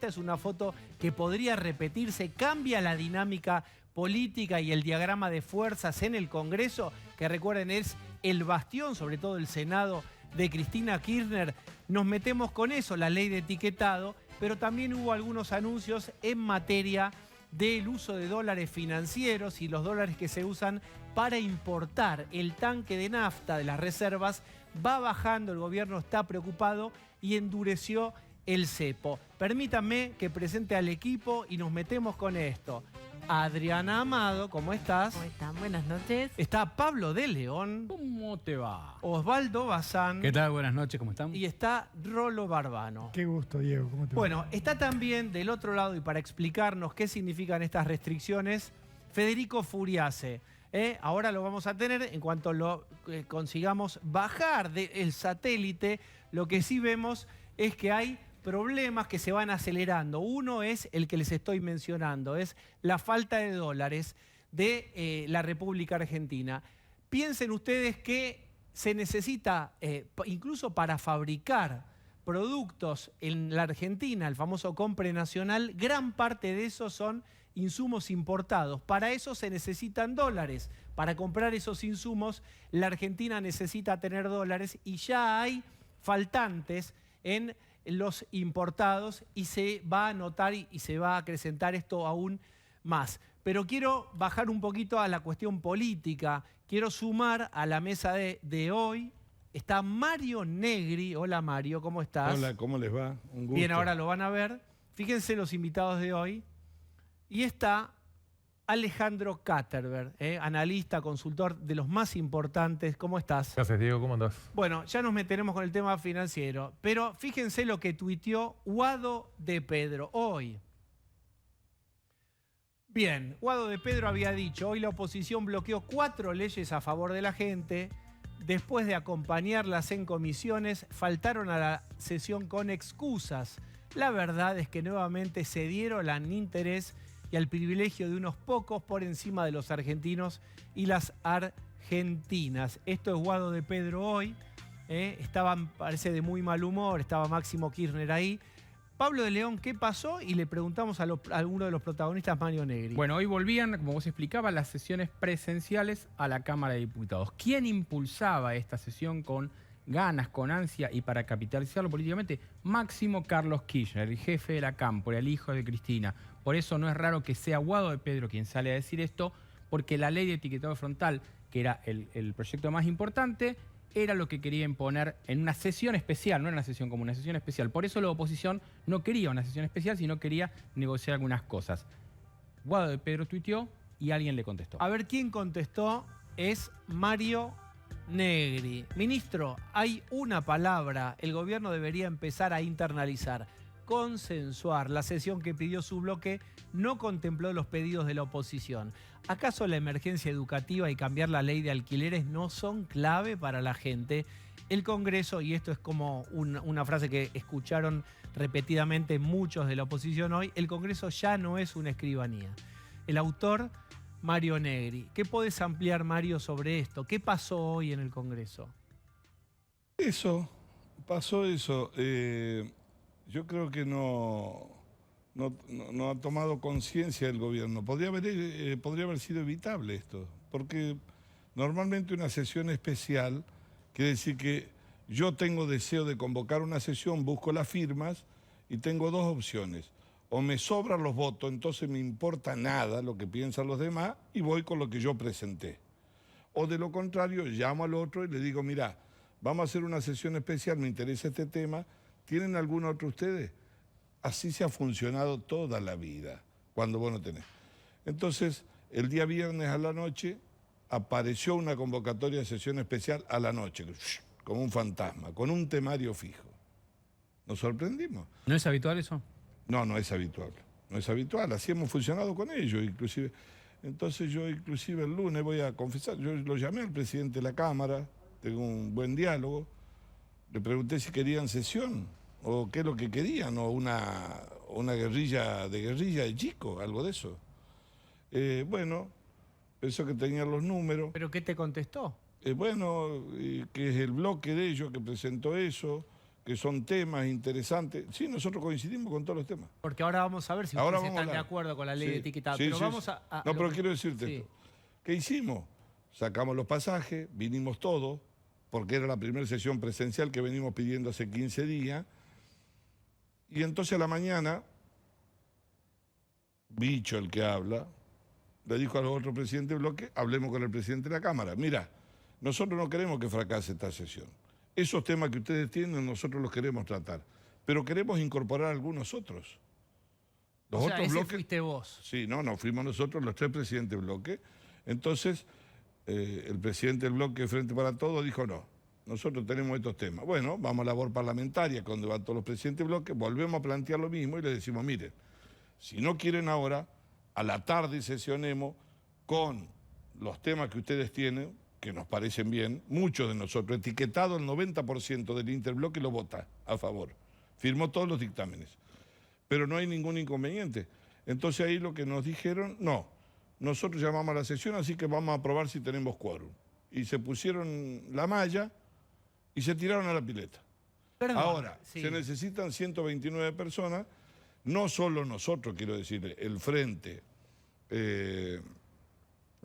esta es una foto que podría repetirse, cambia la dinámica política y el diagrama de fuerzas en el Congreso, que recuerden es el bastión, sobre todo el Senado, de Cristina Kirchner. Nos metemos con eso, la ley de etiquetado, pero también hubo algunos anuncios en materia del uso de dólares financieros y los dólares que se usan para importar. El tanque de nafta de las reservas va bajando, el gobierno está preocupado y endureció el cepo. Permítanme que presente al equipo y nos metemos con esto. Adriana Amado, ¿cómo estás? ¿Cómo están? Buenas noches. Está Pablo de León. ¿Cómo te va? Osvaldo Bazán. ¿Qué tal? Buenas noches, ¿cómo están? Y está Rolo Barbano. Qué gusto, Diego. ¿Cómo te va? Bueno, está también del otro lado y para explicarnos qué significan estas restricciones, Federico Furiase. Ahora lo vamos a tener en cuanto lo consigamos bajar del satélite. Lo que sí vemos es que hay problemas que se van acelerando. Uno es el que les estoy mencionando, es la falta de dólares de la República Argentina. Piensen ustedes que se necesita, incluso para fabricar productos en la Argentina, el famoso compre nacional, gran parte de esos son insumos importados. Para eso se necesitan dólares. Para comprar esos insumos, la Argentina necesita tener dólares y ya hay faltantes en los importados y se va a notar y se va a acrecentar esto aún más. Pero quiero bajar un poquito a la cuestión política. Quiero sumar a la mesa de hoy. Está Mario Negri. Hola Mario, ¿cómo estás? Hola, ¿cómo les va? Un gusto. Bien, ahora lo van a ver. Fíjense los invitados de hoy. Y está Alejandro Katterberg, analista, consultor de los más importantes. ¿Cómo estás? Gracias, Diego. ¿Cómo andás? Bueno, ya nos meteremos con el tema financiero, pero fíjense lo que tuiteó Guado de Pedro hoy. Bien, Guado de Pedro había dicho, hoy la oposición bloqueó 4 leyes a favor de la gente. Después de acompañarlas en comisiones, faltaron a la sesión con excusas. La verdad es que nuevamente se dieron al interés y al privilegio de unos pocos por encima de los argentinos y las argentinas. Esto es Guado de Pedro hoy. Estaban, parece, de muy mal humor, estaba Máximo Kirchner ahí. Pablo de León, ¿qué pasó? Y le preguntamos a alguno de los protagonistas, Mario Negri. Bueno, hoy volvían, como vos explicabas, las sesiones presenciales a la Cámara de Diputados. ¿Quién impulsaba esta sesión con ganas, con ansia y para capitalizarlo políticamente? Máximo Carlos Kirchner, el jefe de la Cámpora, el hijo de Cristina. Por eso no es raro que sea Guado de Pedro quien sale a decir esto, porque la ley de etiquetado frontal, que era el proyecto más importante, era lo que quería imponer en una sesión especial, no era una sesión común, una sesión especial. Por eso la oposición no quería una sesión especial, sino quería negociar algunas cosas. Guado de Pedro tuiteó y alguien le contestó. A ver, ¿quién contestó? Es Mario Negri. Ministro, hay una palabra, el gobierno debería empezar a internalizar, consensuar. La sesión que pidió su bloque no contempló los pedidos de la oposición. ¿Acaso la emergencia educativa y cambiar la ley de alquileres no son clave para la gente? El Congreso, y esto es como una frase que escucharon repetidamente muchos de la oposición hoy, el Congreso ya no es una escribanía. El autor, Mario Negri. ¿Qué podés ampliar, Mario, sobre esto? ¿Qué pasó hoy en el Congreso? Pasó eso. Yo creo que no ha tomado conciencia el gobierno. Podría haber sido evitable esto, porque normalmente una sesión especial quiere decir que yo tengo deseo de convocar una sesión, busco las firmas y tengo 2 opciones. O me sobran los votos, entonces me importa nada lo que piensan los demás y voy con lo que yo presenté. O de lo contrario, llamo al otro y le digo, mira, vamos a hacer una sesión especial, me interesa este tema, ¿tienen algún otro ustedes? Así se ha funcionado toda la vida, cuando vos no tenés. Entonces, el día viernes a la noche apareció una convocatoria de sesión especial a la noche, como un fantasma, con un temario fijo. Nos sorprendimos. ¿No es habitual eso? No, no es habitual. No es habitual, así hemos funcionado con ellos, inclusive. Entonces yo inclusive el lunes voy a confesar, yo lo llamé al presidente de la Cámara, tengo un buen diálogo, le pregunté si querían sesión, o qué es lo que querían, o una guerrilla de chico, algo de eso. Bueno, pensó que tenían los números. ¿Pero qué te contestó? Que es el bloque de ellos que presentó eso, que son temas interesantes. Sí, nosotros coincidimos con todos los temas. Porque ahora vamos a ver si Ahora ustedes vamos a están de hablar. acuerdo con la ley Sí, de etiquetado. sí, Pero sí, vamos sí. a No, lo pero que- quiero decirte sí. esto. ¿Qué hicimos? Sacamos los pasajes, vinimos todos, porque era la primera sesión presencial que venimos pidiendo hace 15 días. Y entonces a la mañana, Bicho, el que habla, le dijo a los otros presidentes del bloque, hablemos con el presidente de la Cámara. Mira, nosotros no queremos que fracase esta sesión. Esos temas que ustedes tienen, nosotros los queremos tratar. Pero queremos incorporar algunos otros. Los O sea, otros ese bloques. fuiste vos. Sí, no, fuimos nosotros los 3 presidentes del bloque. Entonces, el presidente del bloque Frente para Todos dijo no, nosotros tenemos estos temas. Bueno, vamos a la labor parlamentaria, cuando van todos los presidentes del bloque, volvemos a plantear lo mismo y les decimos, miren, si no quieren ahora, a la tarde sesionemos con los temas que ustedes tienen, que nos parecen bien, muchos de nosotros, etiquetado el 90% del interbloque lo vota a favor. Firmó todos los dictámenes. Pero no hay ningún inconveniente. Entonces ahí lo que nos dijeron, no, nosotros llamamos a la sesión, así que vamos a probar si tenemos quórum. Y se pusieron la malla y se tiraron a la pileta. Perdón, Ahora, sí. se necesitan 129 personas, no solo nosotros, quiero decir, el frente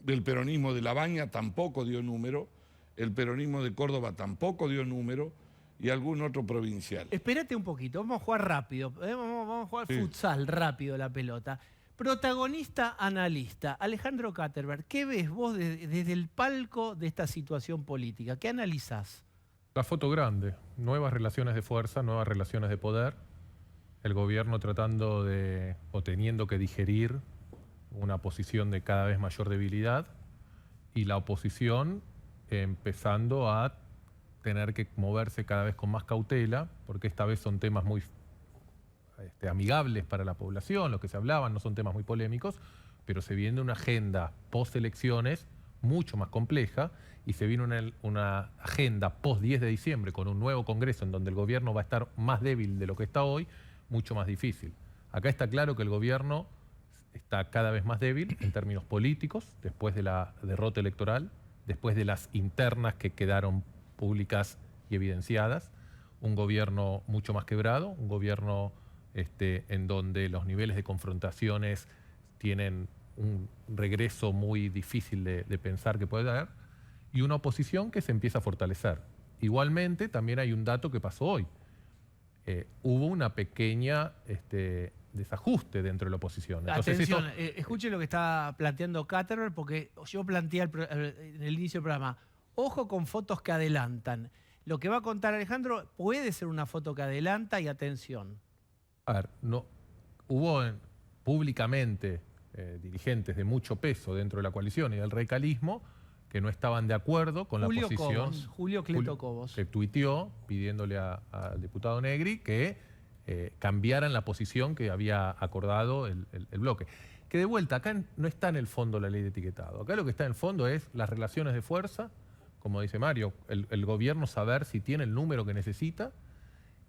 del peronismo de La Baña tampoco dio número, el peronismo de Córdoba tampoco dio número y algún otro provincial. Espérate un poquito, vamos a jugar rápido. Vamos a jugar Sí. futsal rápido la pelota. Protagonista, analista, Alejandro Katterberg, ¿qué ves vos desde el palco de esta situación política? ¿Qué analizás? La foto grande, nuevas relaciones de fuerza, nuevas relaciones de poder, el gobierno tratando de o teniendo que digerir una posición de cada vez mayor debilidad y la oposición empezando a tener que moverse cada vez con más cautela, porque esta vez son temas muy amigables para la población, los que se hablaban, no son temas muy polémicos, pero se viene una agenda post-elecciones mucho más compleja y se viene una agenda post-10 de diciembre con un nuevo Congreso en donde el gobierno va a estar más débil de lo que está hoy, mucho más difícil. Acá está claro que el gobierno está cada vez más débil en términos políticos, después de la derrota electoral, después de las internas que quedaron públicas y evidenciadas, un gobierno mucho más quebrado, un gobierno en donde los niveles de confrontaciones tienen un regreso muy difícil de pensar que puede haber, y una oposición que se empieza a fortalecer. Igualmente, también hay un dato que pasó hoy. Hubo una pequeña desajuste dentro de la oposición. Entonces, Atención, esto- escuche lo que está planteando Katterberg, porque yo planteé en el inicio del programa, ojo con fotos que adelantan. Lo que va a contar Alejandro puede ser una foto que adelanta y atención. A ver, no, hubo públicamente dirigentes de mucho peso dentro de la coalición y del radicalismo que no estaban de acuerdo con la posición. Julio Cleto Cobos. Que tuiteó pidiéndole al diputado Negri que cambiaran la posición que había acordado el bloque. Que de vuelta, acá no está en el fondo la ley de etiquetado. Acá lo que está en el fondo es las relaciones de fuerza, como dice Mario, el gobierno saber si tiene el número que necesita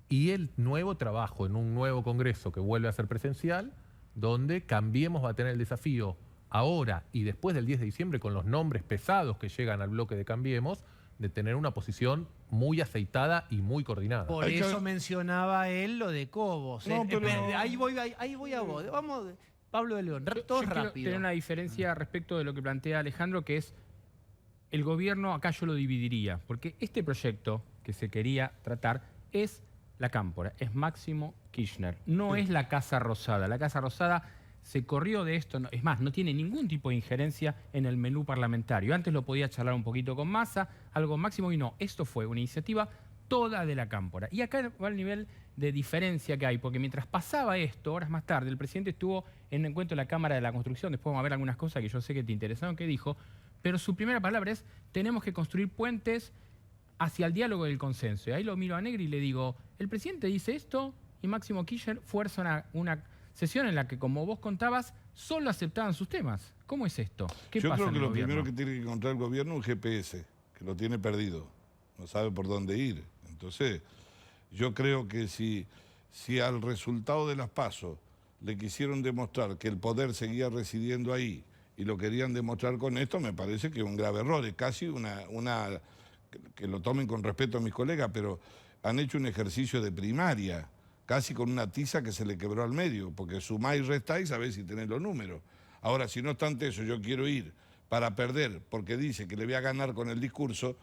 y el nuevo trabajo en un nuevo Congreso que vuelve a ser presencial, donde Cambiemos va a tener el desafío ahora y después del 10 de diciembre con los nombres pesados que llegan al bloque de Cambiemos, de tener una posición muy aceitada y muy coordinada. Por Hay que- eso mencionaba él lo de Cobos. No, pero- Ahí voy a vos. Vamos, Pablo de León, todo Yo quiero rápido. tener una diferencia respecto de lo que plantea Alejandro, que es el gobierno, acá yo lo dividiría, porque este proyecto que se quería tratar es la Cámpora, es Máximo Kirchner, no es la Casa Rosada. La Casa Rosada se corrió de esto, es más, no tiene ningún tipo de injerencia en el menú parlamentario. Antes lo podía charlar un poquito con Massa, algo Máximo, y no, esto fue una iniciativa toda de la Cámpora. Y acá va el nivel de diferencia que hay, porque mientras pasaba esto, horas más tarde, el presidente estuvo en un encuentro en la Cámara de la Construcción, después vamos a ver algunas cosas que yo sé que te interesaron, que dijo, pero su primera palabra es, tenemos que construir puentes hacia el diálogo y el consenso. Y ahí lo miro a Negri y le digo, el presidente dice esto y Máximo Kirchner fuerza una sesión en la que, como vos contabas, solo aceptaban sus temas. ¿Cómo es esto? ¿Qué Yo pasa creo en que el lo gobierno? primero que tiene que encontrar el gobierno es un GPS, que lo tiene perdido, no sabe por dónde ir. Entonces, yo creo que si al resultado de las PASO le quisieron demostrar que el poder seguía residiendo ahí y lo querían demostrar con esto, me parece que es un grave error, es casi que lo tomen con respeto a mis colegas, pero han hecho un ejercicio de primaria, casi con una tiza que se le quebró al medio, porque sumá y restá y sabés si tenés los números. Ahora, si no obstante eso, yo quiero ir para perder, porque dice que le voy a ganar con el discurso,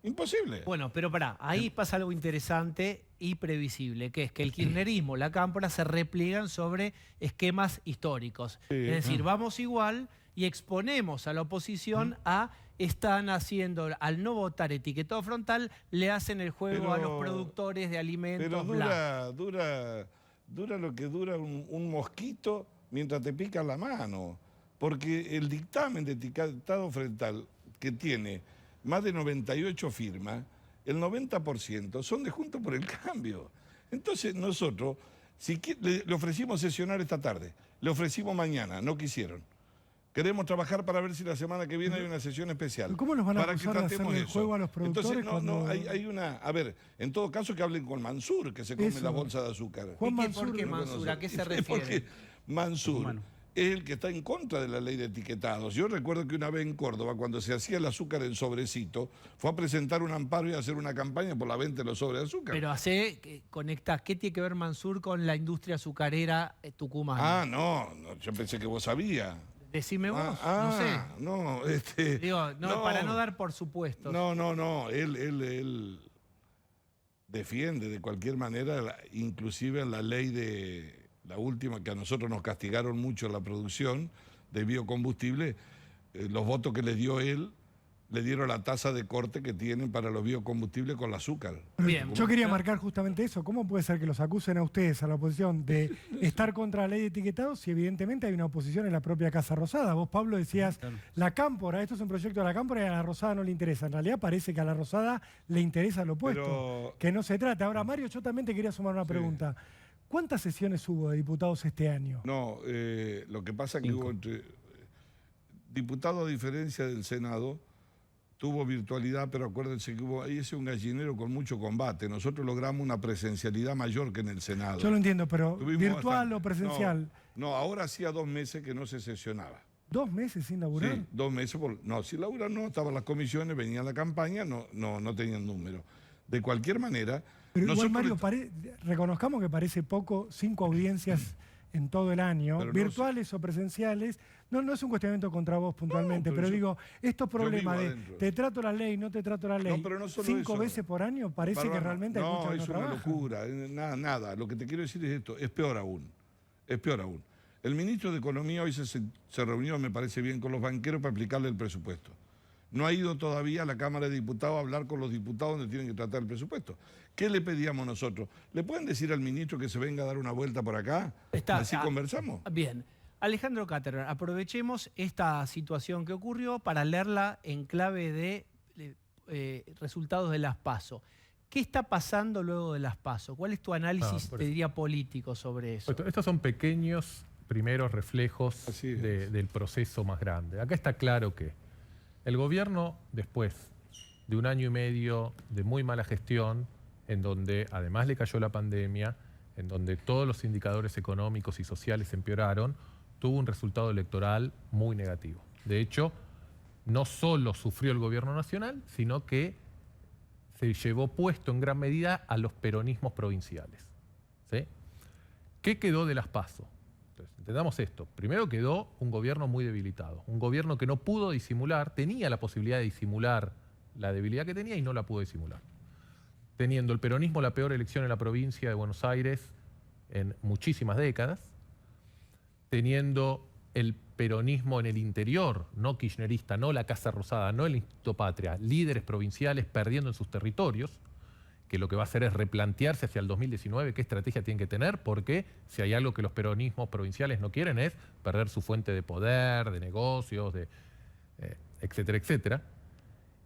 imposible. Bueno, pero pará, ahí pasa algo interesante y previsible, que es que el kirchnerismo, la cámpora, se repliegan sobre esquemas históricos. Sí. Es decir, vamos igual y exponemos a la oposición a están haciendo, al no votar etiquetado frontal, le hacen el juego a los productores de alimentos. Pero bla. dura lo que dura un mosquito mientras te pica la mano. Porque el dictamen de etiquetado frontal, que tiene más de 98 firmas, el 90% son de Juntos por el Cambio. Entonces nosotros, le ofrecimos sesionar esta tarde, le ofrecimos mañana, no quisieron. Queremos trabajar para ver si la semana que viene hay una sesión especial. ¿Cómo los van a para acusar que de hacerle el juego a los productores? Entonces, hay una... A ver, en todo caso que hablen con Mansur, que se come la bolsa de azúcar. Juan ¿Por qué Mansur? ¿A qué se refiere? Porque Mansur es el que está en contra de la ley de etiquetados. Yo recuerdo que una vez en Córdoba, cuando se hacía el azúcar en sobrecito, fue a presentar un amparo y a hacer una campaña por la venta de los sobres de azúcar. Pero conecta, ¿qué tiene que ver Mansur con la industria azucarera tucumana? No, yo pensé que vos sabías. Decime vos, no sé. No, Digo, no, para no dar por supuesto. No, él defiende de cualquier manera, inclusive la ley de la última, que a nosotros nos castigaron mucho la producción de biocombustible, los votos que les dio él, le dieron la tasa de corte que tienen para los biocombustibles con el azúcar. Bien. Yo quería marcar justamente eso. ¿Cómo puede ser que los acusen a ustedes, a la oposición, de estar contra la ley de etiquetados si evidentemente hay una oposición en la propia Casa Rosada? Vos, Pablo, decías, la cámpora, esto es un proyecto de la cámpora y a la Rosada no le interesa. En realidad parece que a la Rosada le interesa lo opuesto, que no se trata. Ahora, Mario, yo también te quería sumar una pregunta. ¿Cuántas sesiones hubo de diputados este año? No, lo que pasa es que hubo diputados, a diferencia del Senado, tuvo virtualidad, pero acuérdense que hubo ahí ese un gallinero con mucho combate. Nosotros logramos una presencialidad mayor que en el Senado. Yo lo entiendo, pero ¿virtual o presencial? No, ahora hacía 2 meses que no se sesionaba. ¿2 meses sin laburar? Sí, 2 meses. No, sin laburar no, estaban las comisiones, venía la campaña, no tenían número. De cualquier manera... Pero igual, Mario, reconozcamos que parece poco, 5 audiencias en todo el año, pero virtuales o presenciales. No es un cuestionamiento contra vos puntualmente, pero digo, estos problemas de te trato la ley, no te trato la ley, pero no solo 5 eso. veces por año, parece que realmente hay mucho que no trabajan. No, es una locura, nada. Lo que te quiero decir es esto, es peor aún. El ministro de Economía hoy se reunió, me parece bien, con los banqueros para aplicarle el presupuesto. No ha ido todavía a la Cámara de Diputados a hablar con los diputados donde tienen que tratar el presupuesto. ¿Qué le pedíamos nosotros? ¿Le pueden decir al ministro que se venga a dar una vuelta por acá? Así conversamos. Bien. Alejandro Caterman, aprovechemos esta situación que ocurrió para leerla en clave de resultados de las PASO. ¿Qué está pasando luego de las PASO? ¿Cuál es tu análisis, te diría, político sobre eso? Estos son pequeños primeros reflejos del proceso más grande. Acá está claro que el gobierno, después de 1 año y medio de muy mala gestión, en donde además le cayó la pandemia, en donde todos los indicadores económicos y sociales empeoraron, tuvo un resultado electoral muy negativo. De hecho, no solo sufrió el gobierno nacional, sino que se llevó puesto en gran medida a los peronismos provinciales. ¿Sí? ¿Qué quedó de las PASO? Entonces, entendamos esto. Primero quedó un gobierno muy debilitado, un gobierno que no pudo disimular, tenía la posibilidad de disimular la debilidad que tenía y no la pudo disimular. Teniendo el peronismo la peor elección en la provincia de Buenos Aires en muchísimas décadas, teniendo el peronismo en el interior, no kirchnerista, no la Casa Rosada, no el Instituto Patria, líderes provinciales perdiendo en sus territorios, que lo que va a hacer es replantearse hacia el 2019 qué estrategia tienen que tener, porque si hay algo que los peronismos provinciales no quieren es perder su fuente de poder, de negocios, etcétera, etcétera.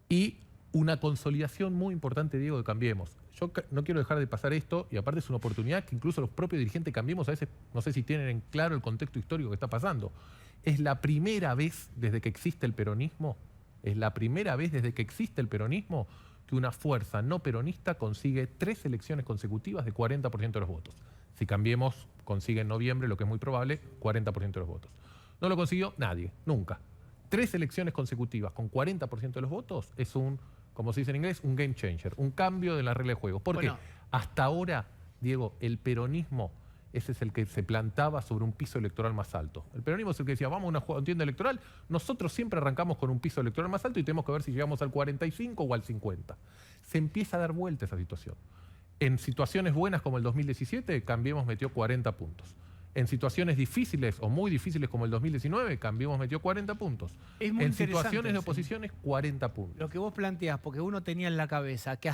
Y una consolidación muy importante, Diego, de Cambiemos. Yo no quiero dejar de pasar esto, y aparte es una oportunidad que incluso los propios dirigentes de Cambiemos a veces, no sé si tienen en claro el contexto histórico que está pasando. Es la primera vez desde que existe el peronismo, que una fuerza no peronista consigue 3 elecciones consecutivas de 40% de los votos. Si Cambiemos consigue en noviembre, lo que es muy probable, 40% de los votos. No lo consiguió nadie, nunca. 3 elecciones consecutivas con 40% de los votos es un como se dice en inglés, un game changer, un cambio de la regla de juego. Porque Bueno. hasta ahora, Diego, el peronismo, ese es el que se plantaba sobre un piso electoral más alto. El peronismo es el que decía, vamos a una contienda electoral, nosotros siempre arrancamos con un piso electoral más alto y tenemos que ver si llegamos al 45 o al 50. Se empieza a dar vuelta esa situación. En situaciones buenas como el 2017, Cambiemos metió 40 puntos. En situaciones difíciles o muy difíciles como el 2019, Cambiemos metió 40 puntos. Es muy En interesante, situaciones de sí. oposiciones, 40 puntos. Lo que vos planteás, porque uno tenía en la cabeza que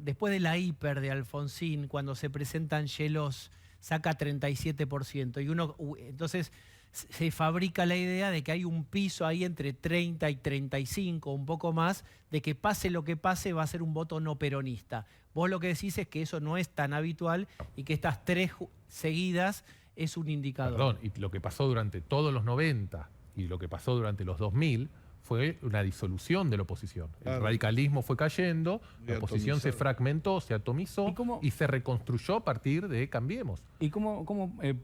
después de la hiper de Alfonsín, cuando se presentan Yelos, saca 37%. Y entonces se fabrica la idea de que hay un piso ahí entre 30 y 35, un poco más, de que pase lo que pase va a ser un voto no peronista. Vos lo que decís es que eso no es tan habitual y que estas tres seguidas es un indicador. Perdón, y lo que pasó durante todos los 90 y lo que pasó durante los 2000 fue una disolución de la oposición. Claro. El radicalismo fue cayendo, Y la oposición se atomizado. fragmentó, se atomizó ¿Y cómo- y se reconstruyó a partir de Cambiemos. ¿Y cómo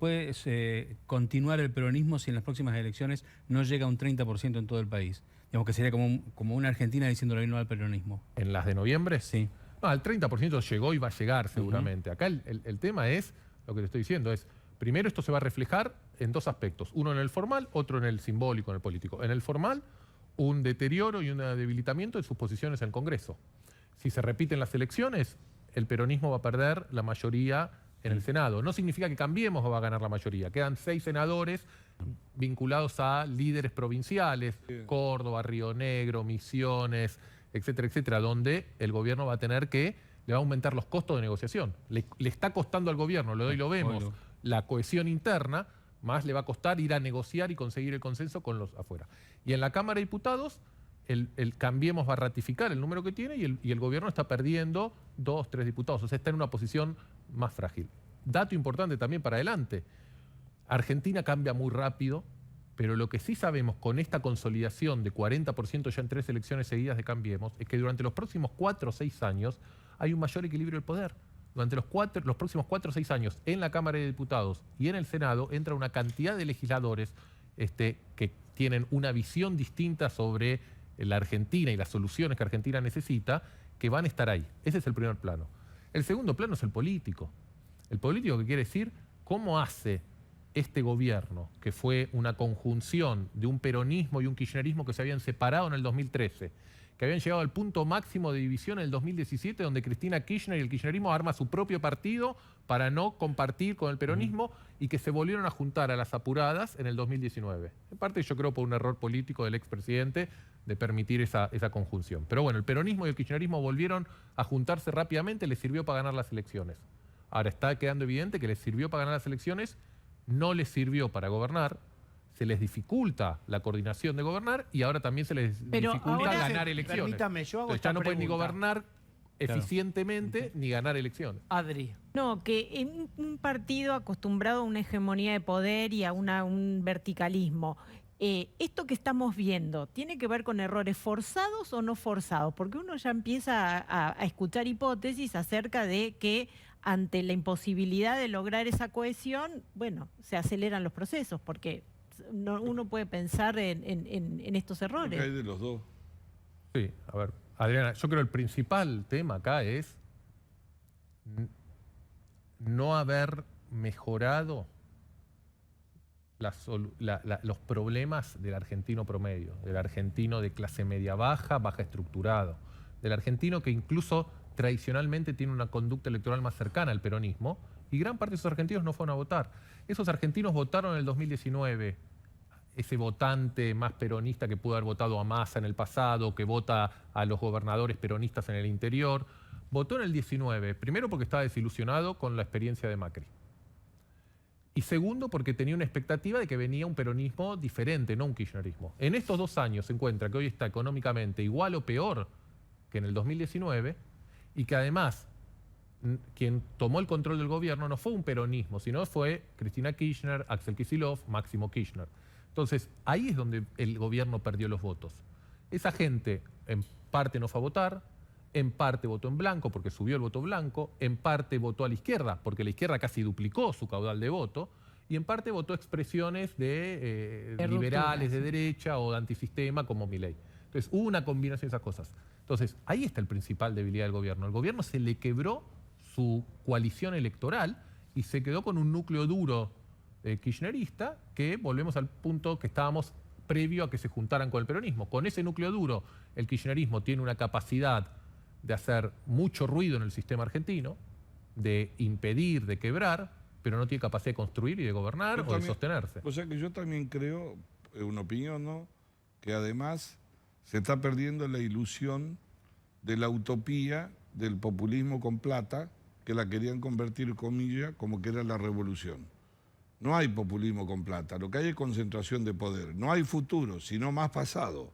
puede continuar el peronismo si en las próximas elecciones no llega a un 30% en todo el país? Digamos que sería como una Argentina diciéndole no al peronismo. En las de noviembre, Sí. no, al 30% llegó y va a llegar seguramente. Acá el tema es, lo que te estoy diciendo es, primero esto se va a reflejar en dos aspectos. Uno en el formal, otro en el simbólico, en el político. En el formal, un deterioro y un debilitamiento de sus posiciones en el Congreso. Si se repiten las elecciones, el peronismo va a perder la mayoría en el Senado. No significa que Cambiemos va a ganar la mayoría. Quedan 6 senadores vinculados a líderes provinciales, Córdoba, Río Negro, Misiones, etcétera, etcétera, donde el gobierno va a tener que, le va a aumentar los costos de negociación. Le está costando al gobierno, hoy lo vemos, Obvio. la cohesión interna, más le va a costar ir a negociar y conseguir el consenso con los afuera. Y en la Cámara de Diputados, el Cambiemos va a ratificar el número que tiene y el gobierno está perdiendo 2, 3 diputados. O sea, está en una posición más frágil. Dato importante también para adelante. Argentina cambia muy rápido, pero lo que sí sabemos con esta consolidación de 40% ya en 3 elecciones seguidas de Cambiemos es que durante los próximos 4 o 6 años hay un mayor equilibrio del poder. Durante los próximos 4 o 6 años en la Cámara de Diputados y en el Senado entra una cantidad de legisladores que tienen una visión distinta sobre la Argentina y las soluciones que Argentina necesita, que van a estar ahí. Ese es el primer plano. El segundo plano es el político. El político, que quiere decir cómo hace este gobierno, que fue una conjunción de un peronismo y un kirchnerismo que se habían separado en el 2013, que habían llegado al punto máximo de división en el 2017, donde Cristina Kirchner y el kirchnerismo arma su propio partido para no compartir con el peronismo y que se volvieron a juntar a las apuradas en el 2019. En parte yo creo por un error político del expresidente de permitir esa conjunción. Pero bueno, el peronismo y el kirchnerismo volvieron a juntarse rápidamente, les sirvió para ganar las elecciones. Ahora está quedando evidente que les sirvió para ganar las elecciones, no les sirvió para gobernar, se les dificulta la coordinación de gobernar y ahora también se les Pero dificulta ahora, ganar elecciones. permítame, yo hago Entonces esta ya no pueden ni pregunta. gobernar eficientemente ni ganar elecciones. Adri. No, que en un partido acostumbrado a una hegemonía de poder y a un verticalismo, esto que estamos viendo, ¿tiene que ver con errores forzados o no forzados? Porque uno ya empieza a escuchar hipótesis acerca de que ante la imposibilidad de lograr esa cohesión, bueno, se aceleran los procesos, porque uno puede pensar en estos Creo que hay errores. de los dos. Sí, a ver, Adriana, yo creo que el principal tema acá es no haber mejorado los problemas del argentino promedio, del argentino de clase media baja, baja estructurado, del argentino que incluso tradicionalmente tiene una conducta electoral más cercana al peronismo, y gran parte de esos argentinos no fueron a votar. Esos argentinos votaron en el 2019, ese votante más peronista que pudo haber votado a Massa en el pasado, que vota a los gobernadores peronistas en el interior, votó en el 19, primero porque estaba desilusionado con la experiencia de Macri. Y segundo, porque tenía una expectativa de que venía un peronismo diferente, no un kirchnerismo. En estos 2 años se encuentra que hoy está económicamente igual o peor que en el 2019 y que además quien tomó el control del gobierno no fue un peronismo, sino fue Cristina Kirchner, Axel Kicillof, Máximo Kirchner. Entonces, ahí es donde el gobierno perdió los votos. Esa gente en parte no fue a votar, en parte votó en blanco porque subió el voto blanco, en parte votó a la izquierda porque la izquierda casi duplicó su caudal de voto, y en parte votó expresiones de De liberales ruptura, de derecha o de antisistema como Milei. Entonces hubo una combinación de esas cosas. Entonces, ahí está el principal debilidad del gobierno. El gobierno se le quebró su coalición electoral y se quedó con un núcleo duro kirchnerista que volvemos al punto que estábamos previo a que se juntaran con el peronismo. Con ese núcleo duro, el kirchnerismo tiene una capacidad de hacer mucho ruido en el sistema argentino, de impedir, de quebrar, pero no tiene capacidad de construir y de gobernar o de sostenerse. O sea que yo también creo, es una opinión, ¿no?, que además se está perdiendo la ilusión de la utopía del populismo con plata, que la querían convertir, comillas, como que era la revolución. No hay populismo con plata, lo que hay es concentración de poder. No hay futuro, sino más pasado.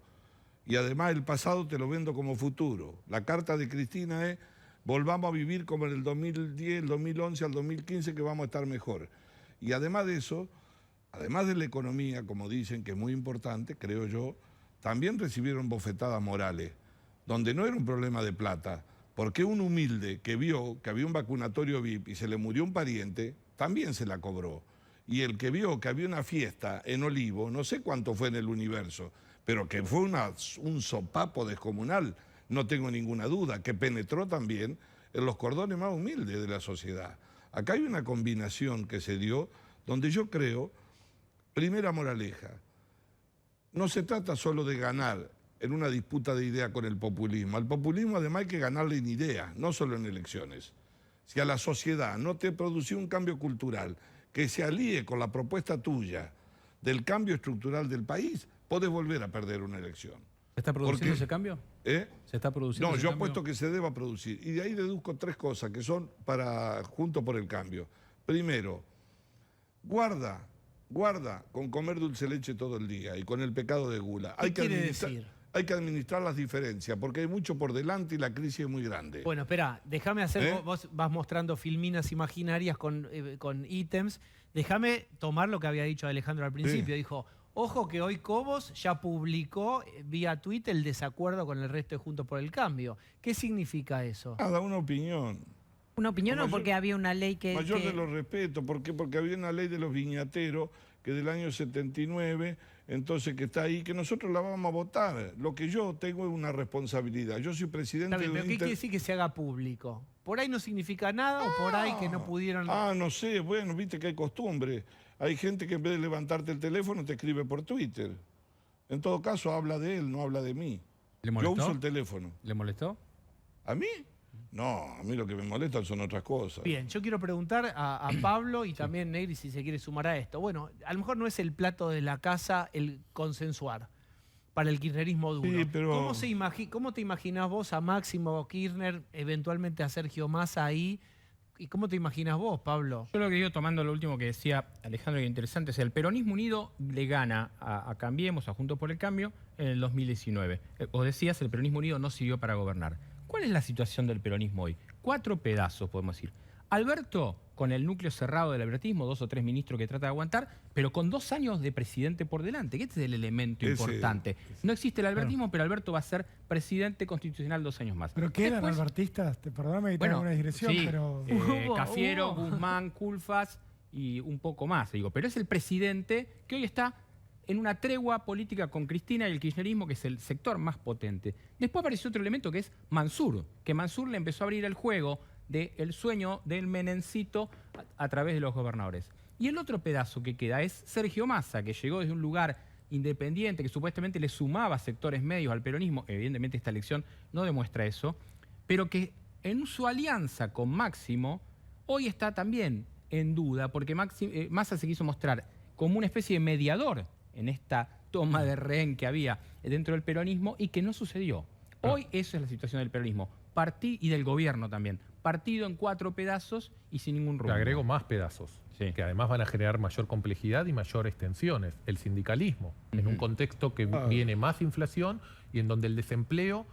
Y además el pasado te lo vendo como futuro. La carta de Cristina es: volvamos a vivir como en el 2010, el 2011, al 2015, que vamos a estar mejor. Y además de eso, además de la economía, como dicen, que es muy importante, creo yo, también recibieron bofetadas morales, donde no era un problema de plata, porque un humilde que vio que había un vacunatorio VIP y se le murió un pariente, también se la cobró. Y el que vio que había una fiesta en Olivo, no sé cuánto fue en el universo, pero que fue un sopapo descomunal, no tengo ninguna duda, que penetró también en los cordones más humildes de la sociedad. Acá hay una combinación que se dio, donde yo creo, primera moraleja, no se trata solo de ganar en una disputa de ideas con el populismo. Al populismo además hay que ganarle en ideas, no solo en elecciones. Si a la sociedad no te produce un cambio cultural que se alíe con la propuesta tuya del cambio estructural del país, podés volver a perder una elección. ¿Se está produciendo ese cambio? ¿Se está produciendo No, ese yo cambio? apuesto que se deba producir. Y de ahí deduzco tres cosas que son para Juntos por el Cambio. Primero, guarda con comer dulce leche todo el día y con el pecado de gula. ¿Qué quiere decir? Hay que administrar las diferencias, porque hay mucho por delante y la crisis es muy grande. Bueno, espera, déjame hacer, vos vas mostrando filminas imaginarias con ítems. Déjame tomar lo que había dicho Alejandro al principio. Dijo, ojo que hoy Cobos ya publicó vía Twitter el desacuerdo con el resto de Juntos por el Cambio. ¿Qué significa eso? Da una opinión. ¿Una opinión o porque había una ley que...? Mayor de los respetos. ¿Por qué? Porque había una ley de los viñateros que del año 79, entonces que está ahí, que nosotros la vamos a votar. Lo que yo tengo es una responsabilidad. Yo soy presidente Está bien, pero ¿qué quiere decir que se haga público? ¿Por ahí no significa nada o por ahí que no pudieron...? No sé, bueno, viste que hay costumbre. Hay gente que en vez de levantarte el teléfono te escribe por Twitter. En todo caso, habla de él, no habla de mí. ¿Le molestó? Yo uso el teléfono. ¿Le molestó? ¿A mí? No, a mí lo que me molestan son otras cosas. Bien, yo quiero preguntar a Pablo y también Negri si se quiere sumar a esto. Bueno, a lo mejor no es el plato de la casa el consensuar para el kirchnerismo duro. Sí, pero... ¿Cómo te imaginás vos a Máximo Kirchner, eventualmente a Sergio Massa ahí? ¿Y cómo te imaginas vos, Pablo? Yo lo que digo, tomando lo último que decía Alejandro, que es interesante, es el peronismo unido le gana a Cambiemos, a Juntos por el Cambio, en el 2019. Vos decías, el peronismo unido no sirvió para gobernar. ¿Cuál es la situación del peronismo hoy? 4 pedazos, podemos decir. Alberto, con el núcleo cerrado del albertismo, 2 o 3 ministros que trata de aguantar, pero con 2 años de presidente por delante, que este es el elemento importante. No existe el albertismo, pero Alberto va a ser presidente constitucional 2 años más. ¿Pero qué eran albertistas? Perdóname que tengo una digresión, sí, pero... Cafiero, Guzmán, Culfas y un poco más, digo. Pero es el presidente que hoy está en una tregua política con Cristina y el kirchnerismo, que es el sector más potente. Después apareció otro elemento que es Mansur, que Mansur le empezó a abrir el juego del sueño del Menencito a través de los gobernadores. Y el otro pedazo que queda es Sergio Massa, que llegó desde un lugar independiente, que supuestamente le sumaba sectores medios al peronismo. Evidentemente esta elección no demuestra eso, pero que en su alianza con Máximo hoy está también en duda, porque Massa se quiso mostrar como una especie de mediador en esta toma de rehén que había dentro del peronismo y que no sucedió. Hoy esa es la situación del peronismo y del gobierno también. Partido en 4 pedazos y sin ningún rumbo. Le agrego más pedazos, que además van a generar mayor complejidad y mayores tensiones. El sindicalismo, en un contexto que viene más inflación y en donde el desempleo,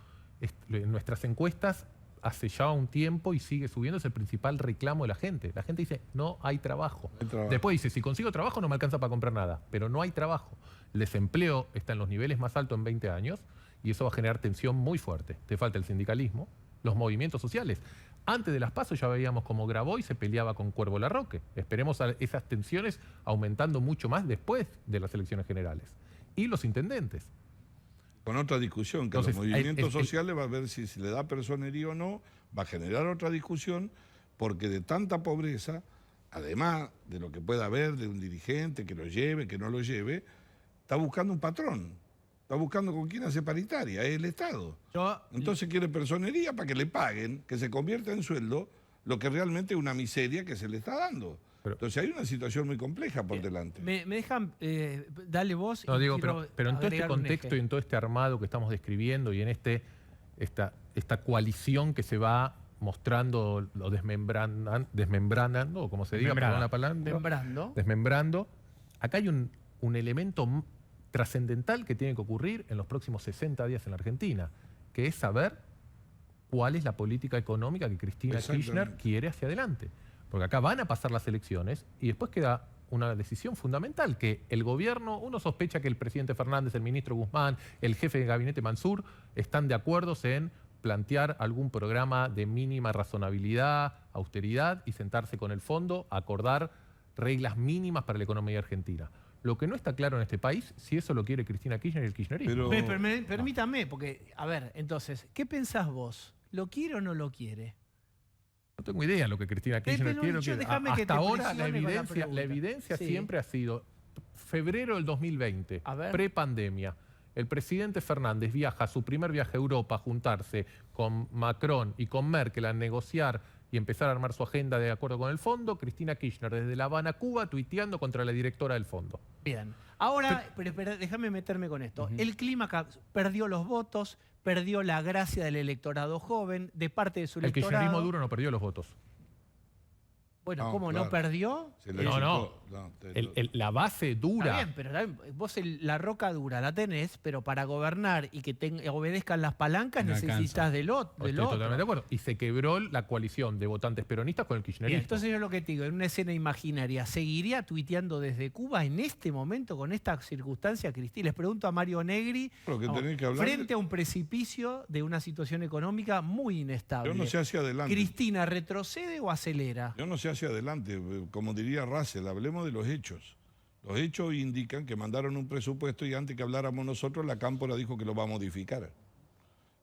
en nuestras encuestas, hace ya un tiempo y sigue subiendo, es el principal reclamo de la gente. La gente dice, no hay trabajo. Después dice, si consigo trabajo no me alcanza para comprar nada, pero no hay trabajo. El desempleo está en los niveles más altos en 20 años y eso va a generar tensión muy fuerte. Te falta el sindicalismo, los movimientos sociales. Antes de las PASO ya veíamos cómo Graboy se peleaba con Cuervo Larroque. Esperemos a esas tensiones aumentando mucho más después de las elecciones generales. Y los intendentes. Con otra discusión, que Entonces, los movimientos sociales va a ver si se le da personería o no, va a generar otra discusión, porque de tanta pobreza, además de lo que pueda haber de un dirigente que lo lleve, que no lo lleve, está buscando un patrón, está buscando con quién hace paritaria, es el Estado. Entonces quiere personería para que le paguen, que se convierta en sueldo, lo que realmente es una miseria que se le está dando. Entonces hay una situación muy compleja por delante. Me dejan, dale vos. No, y digo, quiero pero en todo este agregar un contexto eje. y en todo este armado que estamos describiendo y en esta coalición que se va mostrando o desmembranando, o como se diga, perdón la palabra, desmembrando, acá hay un elemento trascendental que tiene que ocurrir en los próximos 60 días en la Argentina, que es saber cuál es la política económica que Cristina Kirchner quiere hacia adelante. Porque acá van a pasar las elecciones y después queda una decisión fundamental, que el gobierno, uno sospecha que el presidente Fernández, el ministro Guzmán, el jefe de gabinete Mansur, están de acuerdo en plantear algún programa de mínima razonabilidad, austeridad y sentarse con el fondo a acordar reglas mínimas para la economía argentina. Lo que no está claro en este país, si eso lo quiere Cristina Kirchner y el kirchnerismo. Permítame, porque, a ver, entonces, ¿qué pensás vos? ¿Lo quiere o no lo quiere? No tengo idea de lo que Cristina Kirchner quiere. Hasta ahora la evidencia siempre ha sido febrero del 2020, prepandemia. El presidente Fernández viaja a su primer viaje a Europa a juntarse con Macron y con Merkel a negociar y empezar a armar su agenda de acuerdo con el fondo. Cristina Kirchner desde La Habana, Cuba, tuiteando contra la directora del fondo. Bien. Ahora, pero déjame meterme con esto. El clima perdió los votos, perdió la gracia del electorado joven, de parte de su electorado. El kirchnerismo duro no perdió los votos. Bueno, ¿cómo no perdió? La base dura. Está bien, pero vos la roca dura la tenés, pero para gobernar y que obedezcan las palancas necesitas del otro. Estoy totalmente de acuerdo. Y se quebró la coalición de votantes peronistas con el kirchnerismo. Bien, entonces yo lo que te digo, en una escena imaginaria, ¿seguiría tuiteando desde Cuba en este momento con esta circunstancia, Cristina? Les pregunto a Mario Negri, frente a un precipicio de una situación económica muy inestable. Yo no sé hacia adelante. ¿Cristina retrocede o acelera? Yo no sé hacia adelante, como diría Russell, hablemos de los hechos. Los hechos indican que mandaron un presupuesto y antes que habláramos nosotros, la Cámpora dijo que lo va a modificar.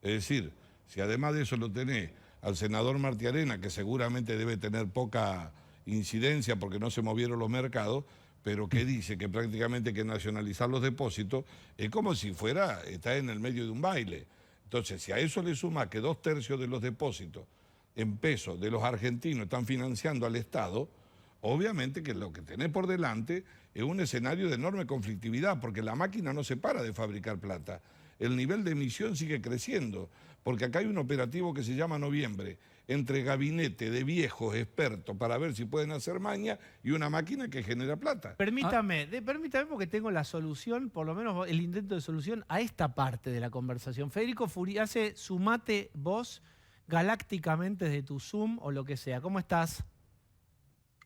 Es decir, si además de eso lo tenés al senador Martiarena, que seguramente debe tener poca incidencia porque no se movieron los mercados, pero que dice que prácticamente hay que nacionalizar los depósitos, es como si está en el medio de un baile. Entonces, si a eso le suma que 2/3 de los depósitos en pesos de los argentinos están financiando al Estado, obviamente que lo que tenés por delante es un escenario de enorme conflictividad, porque la máquina no se para de fabricar plata. El nivel de emisión sigue creciendo, porque acá hay un operativo que se llama Noviembre, entre gabinete de viejos expertos para ver si pueden hacer maña y una máquina que genera plata. Permítame porque tengo la solución, por lo menos el intento de solución a esta parte de la conversación. Federico Furiase, sumate vos galácticamente desde tu Zoom o lo que sea. ¿Cómo estás?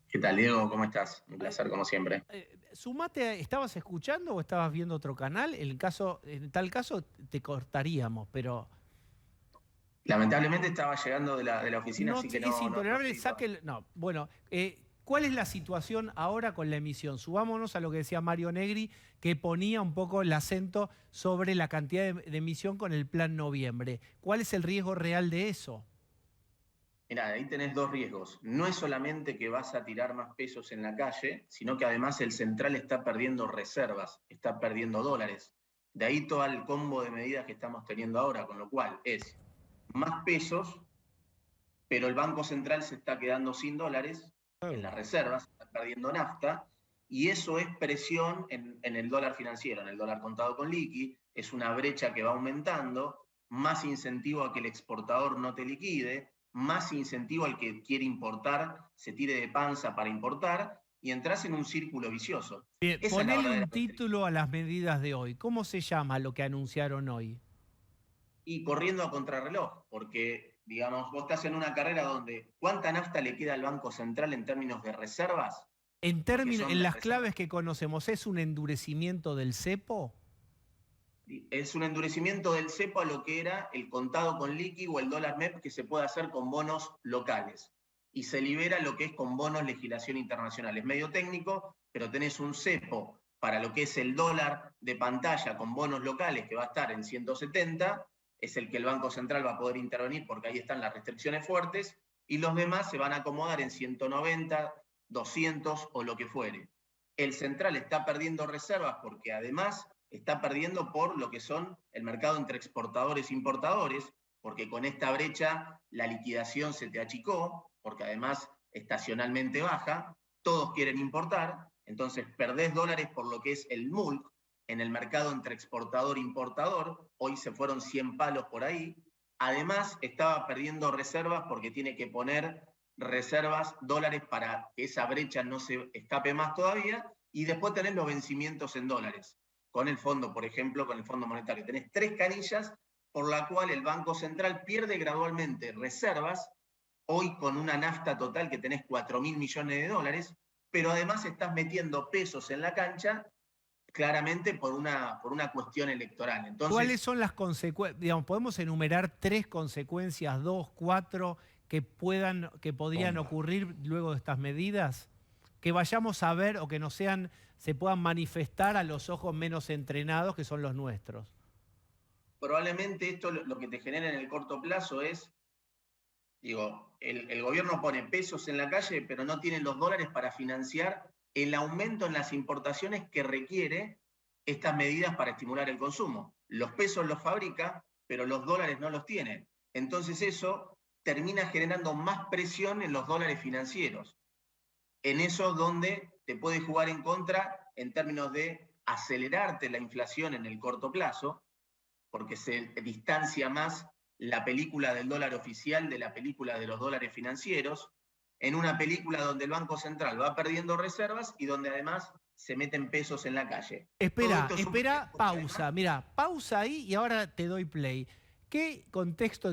¿Qué tal, Diego? ¿Cómo estás? Un placer, como siempre. Sumate, ¿estabas escuchando o estabas viendo otro canal? En tal caso, te cortaríamos, pero... Lamentablemente estaba llegando de la oficina, así que no... Es intolerable, bueno, ¿cuál es la situación ahora con la emisión? Subámonos a lo que decía Mario Negri, que ponía un poco el acento sobre la cantidad de emisión con el plan Noviembre. ¿Cuál es el riesgo real de eso? Mirá, ahí tenés dos riesgos. No es solamente que vas a tirar más pesos en la calle, sino que además el central está perdiendo reservas, está perdiendo dólares. De ahí todo el combo de medidas que estamos teniendo ahora, con lo cual es más pesos, pero el Banco Central se está quedando sin dólares en las reservas, está perdiendo nafta, y eso es presión en el dólar financiero, en el dólar contado con liqui, es una brecha que va aumentando, más incentivo a que el exportador no te liquide, más incentivo al que quiere importar, se tire de panza para importar, y entras en un círculo vicioso. Bien, ponele un título a las medidas de hoy. ¿Cómo se llama lo que anunciaron hoy? Y corriendo a contrarreloj, porque, digamos, vos estás en una carrera donde ¿cuánta nafta le queda al Banco Central en términos de reservas? En las claves que conocemos, ¿es un endurecimiento del cepo? Es un endurecimiento del cepo a lo que era el contado con liqui o el dólar MEP que se puede hacer con bonos locales. Y se libera lo que es con bonos legislación internacional. Es medio técnico, pero tenés un cepo para lo que es el dólar de pantalla con bonos locales, que va a estar en 170, es el que el Banco Central va a poder intervenir porque ahí están las restricciones fuertes, y los demás se van a acomodar en 190, 200 o lo que fuere. El central está perdiendo reservas porque además está perdiendo por lo que son el mercado entre exportadores e importadores, porque con esta brecha la liquidación se te achicó, porque además estacionalmente baja, todos quieren importar, entonces perdés dólares por lo que es el MULC en el mercado entre exportador e importador, hoy se fueron 100 palos por ahí. Además estaba perdiendo reservas porque tiene que poner reservas, dólares, para que esa brecha no se escape más todavía, y después tenés los vencimientos en dólares. Con el fondo, por ejemplo, con el Fondo Monetario. Tenés 3 canillas por la cual el Banco Central pierde gradualmente reservas, hoy con una nafta total que tenés 4.000 millones de dólares, pero además estás metiendo pesos en la cancha claramente por una cuestión electoral. Entonces, ¿cuáles son las consecuencias? Digamos, ¿podemos enumerar 3 consecuencias, 2, 4, que podrían ocurrir luego de estas medidas? Que vayamos a ver o que no sean, se puedan manifestar a los ojos menos entrenados, que son los nuestros. probablemente esto lo que te genera en el corto plazo es, digo, el gobierno pone pesos en la calle, pero no tiene los dólares para financiar el aumento en las importaciones que requiere estas medidas para estimular el consumo. Los pesos los fabrica, pero los dólares no los tiene. Entonces eso termina generando más presión en los dólares financieros. En eso donde te puede jugar en contra en términos de acelerarte la inflación en el corto plazo, porque se distancia más la película del dólar oficial de la película de los dólares financieros, en una película donde el Banco Central va perdiendo reservas y donde además se meten pesos en la calle. Espera, pausa. Mira, pausa ahí y ahora te doy play. ¿Qué contexto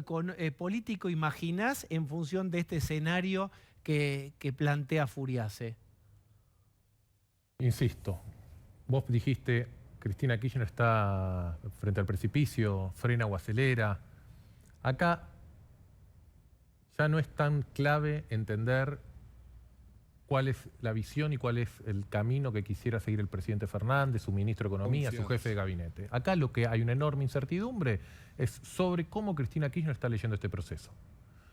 político imaginás en función de este escenario que plantea Furiase? Insisto, vos dijiste, Cristina Kirchner está frente al precipicio, frena o acelera. Acá ya no es tan clave entender cuál es la visión y cuál es el camino que quisiera seguir el presidente Fernández, su ministro de Economía, su jefe de gabinete. Acá lo que hay una enorme incertidumbre es sobre cómo Cristina Kirchner está leyendo este proceso.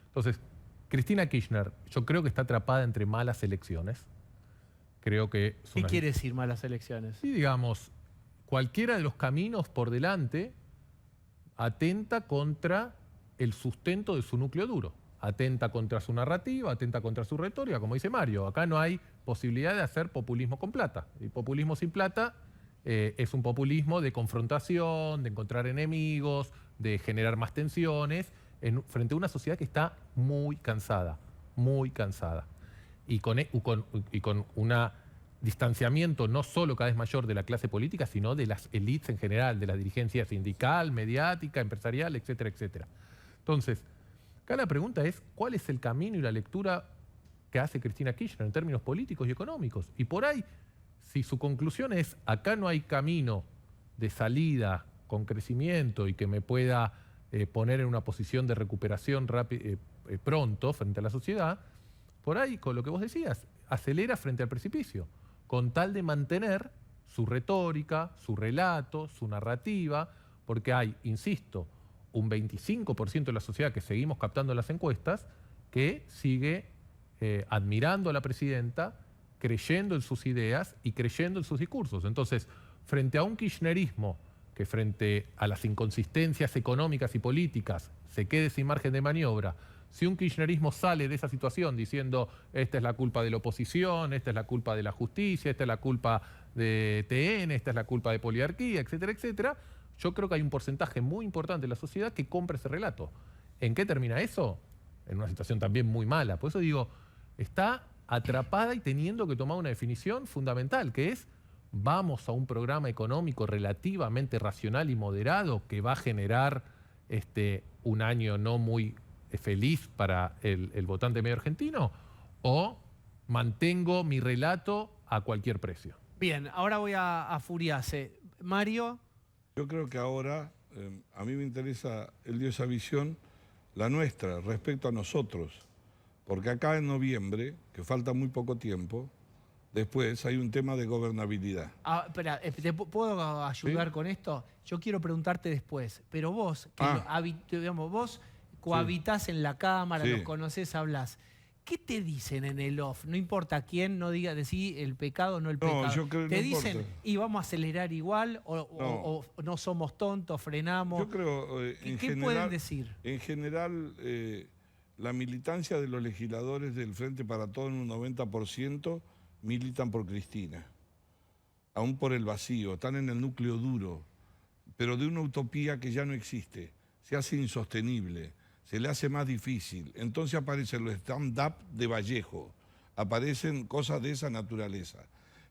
Entonces, Cristina Kirchner, yo creo que está atrapada entre malas elecciones. Creo que ¿Qué quiere decir malas elecciones? Sí, digamos, cualquiera de los caminos por delante atenta contra el sustento de su núcleo duro. Atenta contra su narrativa, atenta contra su retórica, como dice Mario. Acá no hay posibilidad de hacer populismo con plata. Y populismo sin plata es un populismo de confrontación, de encontrar enemigos, de generar más tensiones, frente a una sociedad que está muy cansada, muy cansada. Y con un distanciamiento no solo cada vez mayor de la clase política, sino de las élites en general, de la dirigencia sindical, mediática, empresarial, etcétera, etcétera. Entonces, acá la pregunta es, ¿cuál es el camino y la lectura que hace Cristina Kirchner en términos políticos y económicos? Y por ahí, si su conclusión es, acá no hay camino de salida con crecimiento y que me pueda poner en una posición de recuperación pronto frente a la sociedad, por ahí, con lo que vos decías, acelera frente al precipicio, con tal de mantener su retórica, su relato, su narrativa, porque hay, insisto, un 25% de la sociedad que seguimos captando en las encuestas que sigue admirando a la presidenta, creyendo en sus ideas y creyendo en sus discursos. Entonces, frente a un kirchnerismo que frente a las inconsistencias económicas y políticas se quede sin margen de maniobra, si un kirchnerismo sale de esa situación diciendo esta es la culpa de la oposición, esta es la culpa de la justicia, esta es la culpa de TN, esta es la culpa de poliarquía, etcétera, etcétera, yo creo que hay un porcentaje muy importante de la sociedad que compra ese relato. ¿En qué termina eso? En una situación también muy mala. Por eso digo, está atrapada y teniendo que tomar una definición fundamental, que es vamos a un programa económico relativamente racional y moderado que va a generar un año no muy feliz para el votante medio argentino, o mantengo mi relato a cualquier precio. Bien, ahora voy a Furiase. Mario. Yo creo que ahora, a mí me interesa, él dio esa visión, la nuestra, respecto a nosotros. Porque acá en noviembre, que falta muy poco tiempo, Después hay un tema de gobernabilidad. Espera, ¿te puedo ayudar ¿Sí? con esto? Yo quiero preguntarte después, pero vos, digamos, vos cohabitás en la Cámara, Sí. los conocés, hablás. ¿Qué te dicen en el off? No importa quién, no diga decir el pecado o no el pecado. yo creo que ¿Te no dicen, importa. y vamos a acelerar igual, o no somos tontos, frenamos? Yo creo, ¿Qué pueden decir? En general, la militancia de los legisladores del Frente para Todos, en un 90%, militan por Cristina. Aún por el vacío, están en el núcleo duro, pero de una utopía que ya no existe. Se hace insostenible, se le hace más difícil. Entonces aparecen los stand-up de Vallejo, aparecen cosas de esa naturaleza,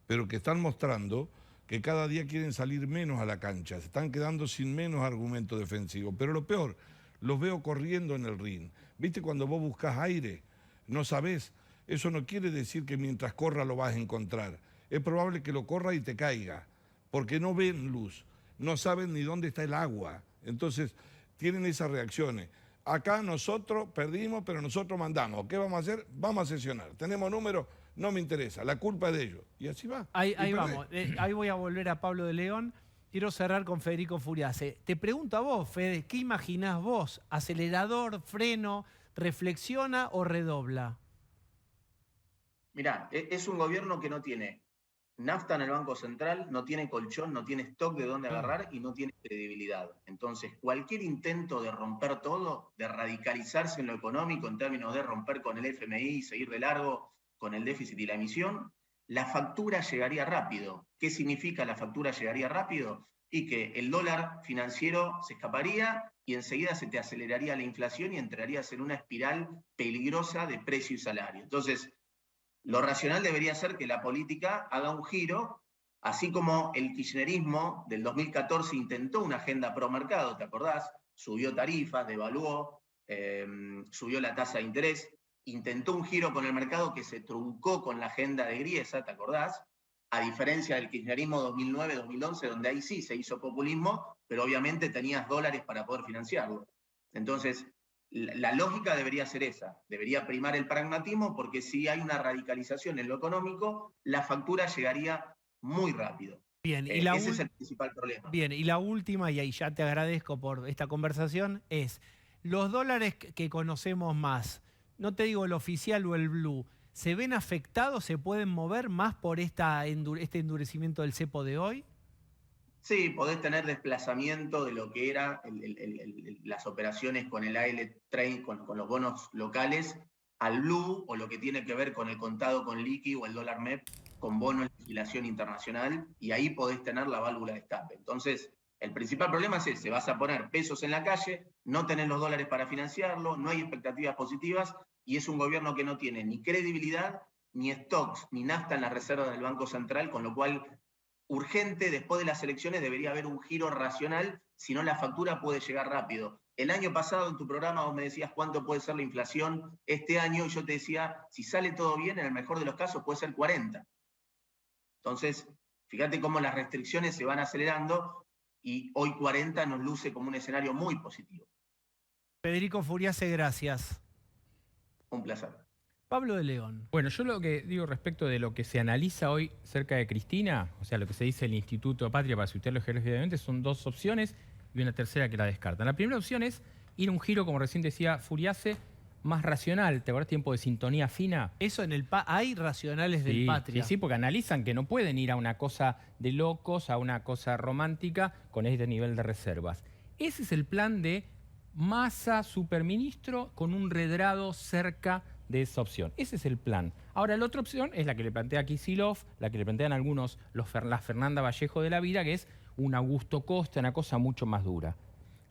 pero que están mostrando que cada día quieren salir menos a la cancha, se están quedando sin menos argumentos defensivos. Pero lo peor, los veo corriendo en el ring. ¿Viste cuando vos buscas aire? No sabés. Eso no quiere decir que mientras corra lo vas a encontrar. Es probable que lo corra y te caiga, porque no ven luz, no saben ni dónde está el agua. Entonces, tienen esas reacciones. Acá nosotros perdimos, pero nosotros mandamos. ¿Qué vamos a hacer? Vamos a sesionar. ¿Tenemos números? No me interesa. La culpa es de ellos. Y así va. Ahí vamos. Ahí voy a volver a Pablo de León. Quiero cerrar con Federico Furiase. Te pregunto a vos, Fede, ¿qué imaginás vos? ¿Acelerador, freno, reflexiona o redobla? Mirá, es un gobierno que no tiene nafta en el Banco Central, no tiene colchón, no tiene stock de dónde agarrar y no tiene credibilidad. Entonces, cualquier intento de romper todo, de radicalizarse en lo económico en términos de romper con el FMI, seguir de largo con el déficit y la emisión, la factura llegaría rápido. ¿Qué significa la factura llegaría rápido? Y que el dólar financiero se escaparía y enseguida se te aceleraría la inflación y entrarías en una espiral peligrosa de precio y salario. Entonces, lo racional debería ser que la política haga un giro, así como el kirchnerismo del 2014 intentó una agenda pro mercado, ¿te acordás? Subió tarifas, devaluó, subió la tasa de interés, intentó un giro con el mercado que se truncó con la agenda de Griesa, ¿te acordás? A diferencia del kirchnerismo 2009-2011, donde ahí sí se hizo populismo, pero obviamente tenías dólares para poder financiarlo. Entonces, la lógica debería ser esa, debería primar el pragmatismo, porque si hay una radicalización en lo económico, la factura llegaría muy rápido. Bien, Ese es el principal problema. Bien, y la última, y ahí ya te agradezco por esta conversación, es los dólares que conocemos más, no te digo el oficial o el blue, ¿se ven afectados, se pueden mover más por este endurecimiento del cepo de hoy? Sí, podés tener desplazamiento de lo que eran las operaciones con el AL Trade, con los bonos locales, al blue, o lo que tiene que ver con el contado con liqui o el dólar MEP, con bono de legislación internacional, y ahí podés tener la válvula de escape. Entonces, el principal problema es ese, vas a poner pesos en la calle, no tenés los dólares para financiarlo, no hay expectativas positivas, y es un gobierno que no tiene ni credibilidad, ni stocks, ni nafta en las reservas del Banco Central, con lo cual urgente, después de las elecciones debería haber un giro racional, si no la factura puede llegar rápido. El año pasado en tu programa vos me decías cuánto puede ser la inflación este año, y yo te decía, si sale todo bien, en el mejor de los casos puede ser 40. Entonces, fíjate cómo las restricciones se van acelerando, y hoy 40 nos luce como un escenario muy positivo. Federico Furiase, gracias. Un placer. Pablo de León. Bueno, yo lo que digo respecto de lo que se analiza hoy cerca de Cristina, o sea, lo que se dice el Instituto Patria para estudiarlo geográficamente, son dos opciones y una tercera que la descartan. La primera opción es ir a un giro, como recién decía Furiase, más racional. ¿Te acuerdas? Tiempo de sintonía fina. Eso en el hay racionales del Patria. Sí, porque analizan que no pueden ir a una cosa de locos, a una cosa romántica con este nivel de reservas. Ese es el plan de Massa, superministro, con un redrado cerca de esa opción. Ese es el plan. Ahora, la otra opción es la que le plantea Kicillof, la que le plantean algunos, la Fernanda Vallejo de la vida, que es un Augusto Costa, una cosa mucho más dura.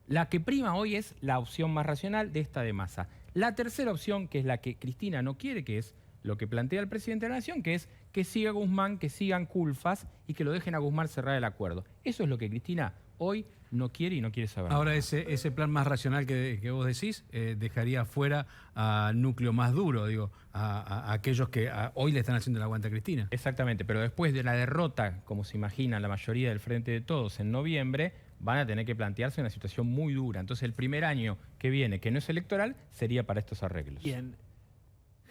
La que prima hoy es la opción más racional de esta de Massa. La tercera opción, que es la que Cristina no quiere, que es lo que plantea el presidente de la Nación, que es que siga Guzmán, que sigan Culfas y que lo dejen a Guzmán cerrar el acuerdo. Eso es lo que Cristina hoy no quiere y no quiere saber. Ahora, ese plan más racional que vos decís dejaría fuera al núcleo más duro, digo, a aquellos que hoy le están haciendo el aguante a Cristina. Exactamente, pero después de la derrota, como se imagina la mayoría del Frente de Todos en noviembre, van a tener que plantearse una situación muy dura. Entonces, el primer año que viene, que no es electoral, sería para estos arreglos. Bien.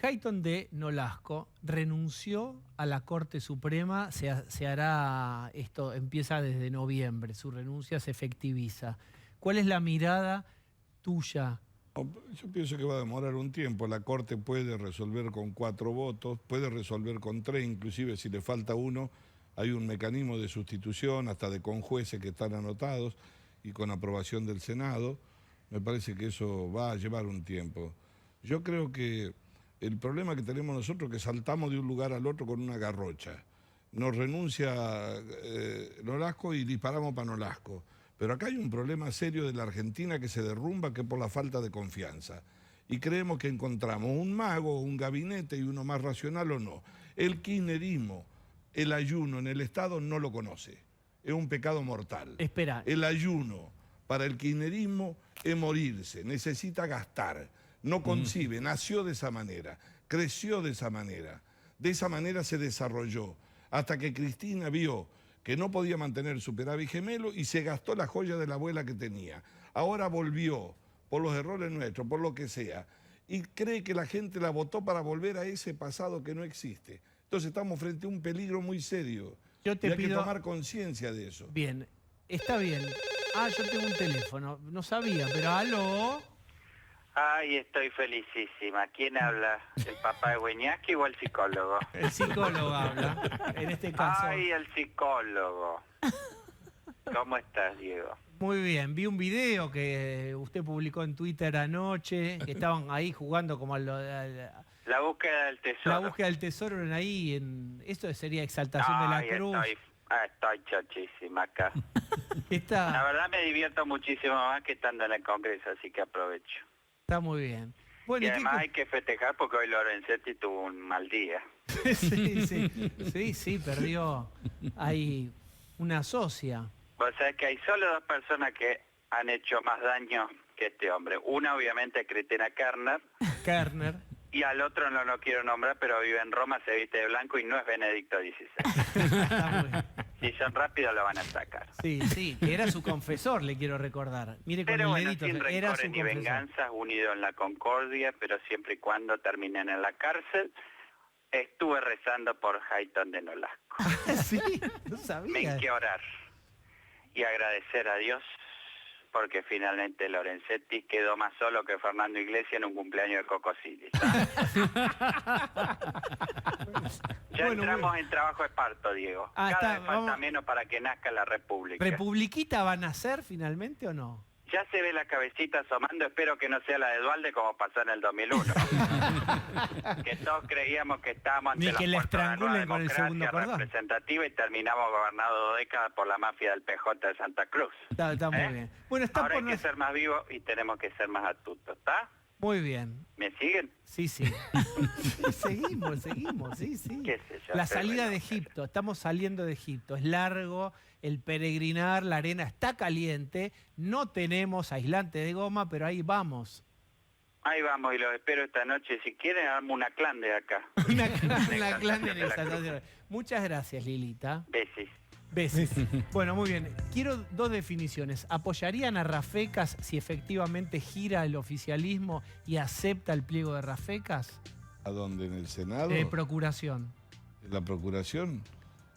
Hayton de Nolasco renunció a la Corte Suprema, se hará, esto empieza desde noviembre, su renuncia se efectiviza. ¿Cuál es la mirada tuya? Yo pienso que va a demorar un tiempo. La Corte puede resolver con 4 votos, puede resolver con 3, inclusive si le falta uno, hay un mecanismo de sustitución, hasta de conjueces que están anotados y con aprobación del Senado. Me parece que eso va a llevar un tiempo. Yo creo que el problema que tenemos nosotros es que saltamos de un lugar al otro con una garrocha. Nos renuncia Nolasco y disparamos para Nolasco. Pero acá hay un problema serio de la Argentina que se derrumba, que es por la falta de confianza. Y creemos que encontramos un mago, un gabinete y uno más racional o no. El kirchnerismo, el ayuno en el Estado no lo conoce. Es un pecado mortal. Espera. El ayuno para el kirchnerismo es morirse, necesita gastar. No concibe, nació de esa manera, creció de esa manera se desarrolló, hasta que Cristina vio que no podía mantener superávit gemelo y se gastó la joya de la abuela que tenía. Ahora volvió, por los errores nuestros, por lo que sea, y cree que la gente la votó para volver a ese pasado que no existe. Entonces estamos frente a un peligro muy serio. Yo te y hay pido... que tomar conciencia de eso. Bien, está bien. Ah, yo tengo un teléfono, no sabía, pero aló... Ay, estoy felicísima. ¿Quién habla? ¿El papá de Weñaski o el psicólogo? El psicólogo habla, en este caso. Ay, el psicólogo. ¿Cómo estás, Diego? Muy bien, vi un video que usted publicó en Twitter anoche, que estaban ahí jugando como La búsqueda del tesoro. la búsqueda del tesoro en ahí, esto sería exaltación de la cruz. Estoy chochísima acá. La Está verdad me divierto muchísimo más que estando en el Congreso, así que aprovecho. muy bien. Y Bueno, además hay que festejar porque hoy Lorenzetti tuvo un mal día. sí, perdió ahí una socia. Vos sabés que hay solo 2 personas que han hecho más daño que este hombre. Una obviamente es Cristina Kerner. y al otro no lo quiero nombrar, pero vive en Roma, se viste de blanco y no es Benedicto XVI. Está muy bien. Si son rápidos lo van a sacar. Sí, que era su confesor, le quiero recordar. Mire con Pero el bueno, dedito, sin era su rencores ni confesor. venganzas, unidos en la concordia, pero siempre y cuando terminen en la cárcel. Estuve rezando por Hayton de Nolasco. Sí, no Me sabía. hay que orar y agradecer a Dios porque finalmente Lorenzetti quedó más solo que Fernando Iglesias en un cumpleaños de Coco City. Ya Bueno, entramos bueno. en trabajo de parto, Diego. Ah, Cada está, vez falta vamos. menos para que nazca la República. ¿Republiquita van a ser finalmente o no? Ya se ve la cabecita asomando, espero que no sea la de Dualde como pasó en el 2001. Que todos creíamos que estábamos ante Ni las que la puertas de la nueva estrangulen con el segundo democracia cordón. representativa y terminamos gobernados 2 décadas por la mafia del PJ de Santa Cruz. Está muy bien. Bueno, está Ahora por hay que ser más vivos y tenemos que ser más astutos, ¿está? Muy bien. ¿Me siguen? Sí. seguimos, sí. Qué sé yo, La pero salida bueno. de Egipto, estamos saliendo de Egipto. Es largo, el peregrinar, la arena está caliente. No tenemos aislante de goma, pero ahí vamos. Ahí vamos y los espero esta noche. Si quieren, armo una clan de acá. Una Exaltación clan de en la exaltación. Muchas gracias, Lilita. Besis. Besos. Bueno, muy bien. Quiero 2 definiciones. ¿Apoyarían a Rafecas si efectivamente gira el oficialismo y acepta el pliego de Rafecas? ¿A dónde? ¿En el Senado? Procuración. ¿En la Procuración?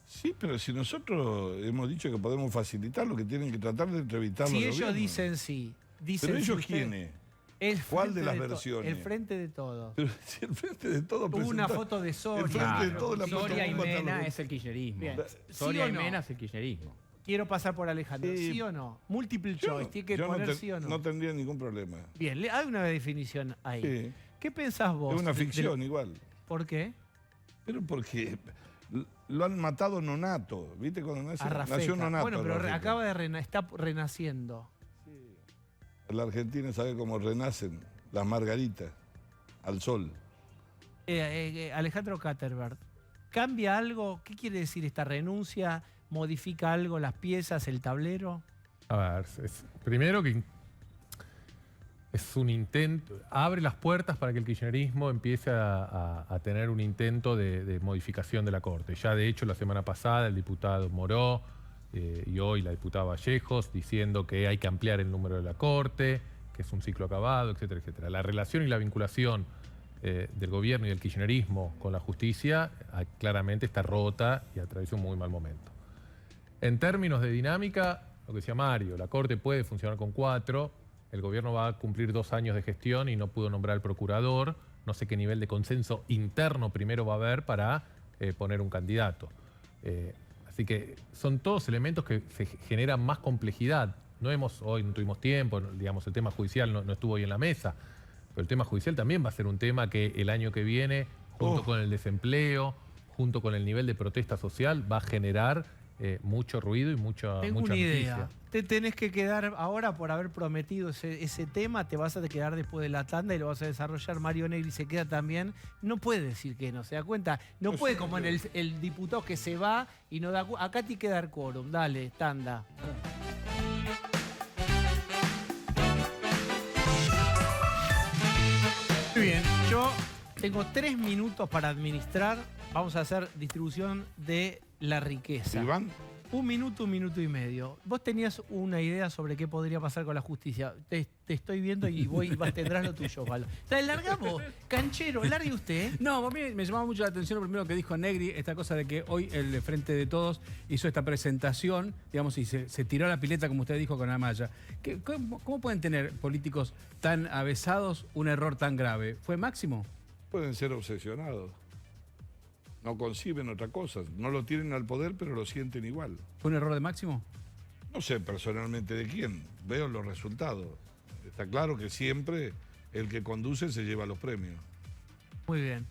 Sí, pero si nosotros hemos dicho que podemos facilitar lo que tienen que tratar de entrevistarlo. Si al ellos gobierno. dicen sí. Dicen ¿Pero sí ellos ustedes. quiénes? El ¿Cuál frente de las to- versiones? El frente de todos. Pero si el frente de todo Hubo una presenta- foto de El Soria. frente de todo la Soria y foto bomba Mena está es el kirchnerismo. Bien. Soria ¿Sí o y no? Mena es el kirchnerismo. Quiero pasar por Alejandro. Sí. ¿Sí o no? Multiple Yo- choice. Tiene que yo poner no sí o no. No tendría ningún problema. Bien, hay una definición ahí. Sí. ¿Qué pensás vos? Es una de- ficción igual. ¿Por qué? Pero porque lo han matado Nonato. ¿Viste cuando nació? A Rafecas. Nació Nonato. Bueno, pero Rafecas. acaba de está renaciendo. En la Argentina sabe cómo renacen las margaritas al sol. Alejandro Katterberg, ¿cambia algo? ¿Qué quiere decir esta renuncia? ¿Modifica algo las piezas, el tablero? A ver, primero que es un intento, abre las puertas para que el kirchnerismo empiece a tener un intento de modificación de la Corte. Ya de hecho la semana pasada el diputado Moró y hoy la diputada Vallejos diciendo que hay que ampliar el número de la Corte, que es un ciclo acabado, etcétera, etcétera. La relación y la vinculación del gobierno y del kirchnerismo con la justicia claramente está rota y atraviesa un muy mal momento. En términos de dinámica, lo que decía Mario, la Corte puede funcionar con 4, el gobierno va a cumplir 2 años de gestión y no pudo nombrar al procurador, no sé qué nivel de consenso interno primero va a haber para poner un candidato. Así que son todos elementos que se generan más complejidad. Hoy no tuvimos tiempo, digamos, el tema judicial no estuvo hoy en la mesa, pero el tema judicial también va a ser un tema que el año que viene, junto con el desempleo, junto con el nivel de protesta social, va a generar mucho ruido y mucha Tengo mucha una idea. noticia. Te tenés que quedar ahora por haber prometido ese tema, te vas a quedar después de la tanda y lo vas a desarrollar. Mario Negri se queda también. No puede decir que no, ¿se da cuenta? No puede como en el diputado que se va y no da... Acá te queda el quórum. Dale, tanda. Muy bien, yo tengo 3 minutos para administrar. Vamos a hacer distribución de la riqueza. Iván. 1 minuto, 1 minuto y medio. Vos tenías una idea sobre qué podría pasar con la justicia. Te estoy viendo y tendrás lo tuyo, Pablo. Largamos. Canchero, largue usted. No, a mí me llamaba mucho la atención lo primero que dijo Negri, esta cosa de que hoy el Frente de Todos hizo esta presentación, digamos, y se tiró a la pileta, como usted dijo, con Amaya. ¿Cómo pueden tener políticos tan avesados un error tan grave? ¿Fue Máximo? Pueden ser obsesionados. No conciben otra cosa. No lo tienen al poder, pero lo sienten igual. ¿Fue un error de Máximo? No sé personalmente de quién. Veo los resultados. Está claro que siempre el que conduce se lleva los premios. Muy bien.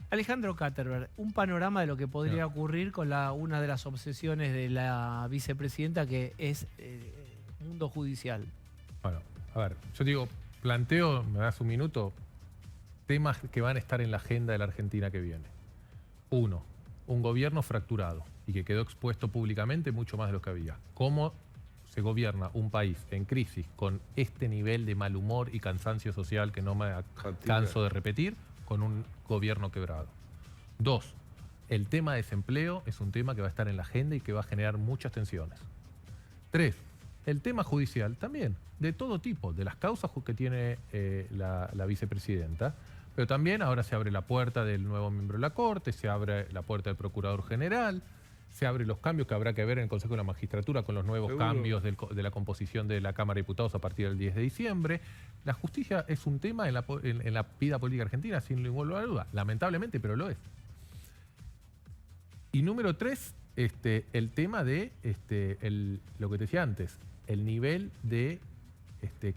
Alejandro Katterberg, un panorama de lo que podría ocurrir con una de las obsesiones de la vicepresidenta, que es mundo judicial. Bueno, a ver, yo digo, planteo, me das un minuto, temas que van a estar en la agenda de la Argentina que viene. 1, un gobierno fracturado y que quedó expuesto públicamente mucho más de lo que había. ¿Cómo se gobierna un país en crisis con este nivel de mal humor y cansancio social que no me canso de repetir, con un gobierno quebrado? 2, el tema de desempleo es un tema que va a estar en la agenda y que va a generar muchas tensiones. 3, el tema judicial también, de todo tipo, de las causas que tiene la vicepresidenta. Pero también ahora se abre la puerta del nuevo miembro de la Corte, se abre la puerta del Procurador General, se abren los cambios que habrá que ver en el Consejo de la Magistratura con los nuevos cambios de la composición de la Cámara de Diputados a partir del 10 de diciembre. La justicia es un tema en la vida política argentina, sin ninguna duda, lamentablemente, pero lo es. Y número 3, el tema de lo que te decía antes, el nivel de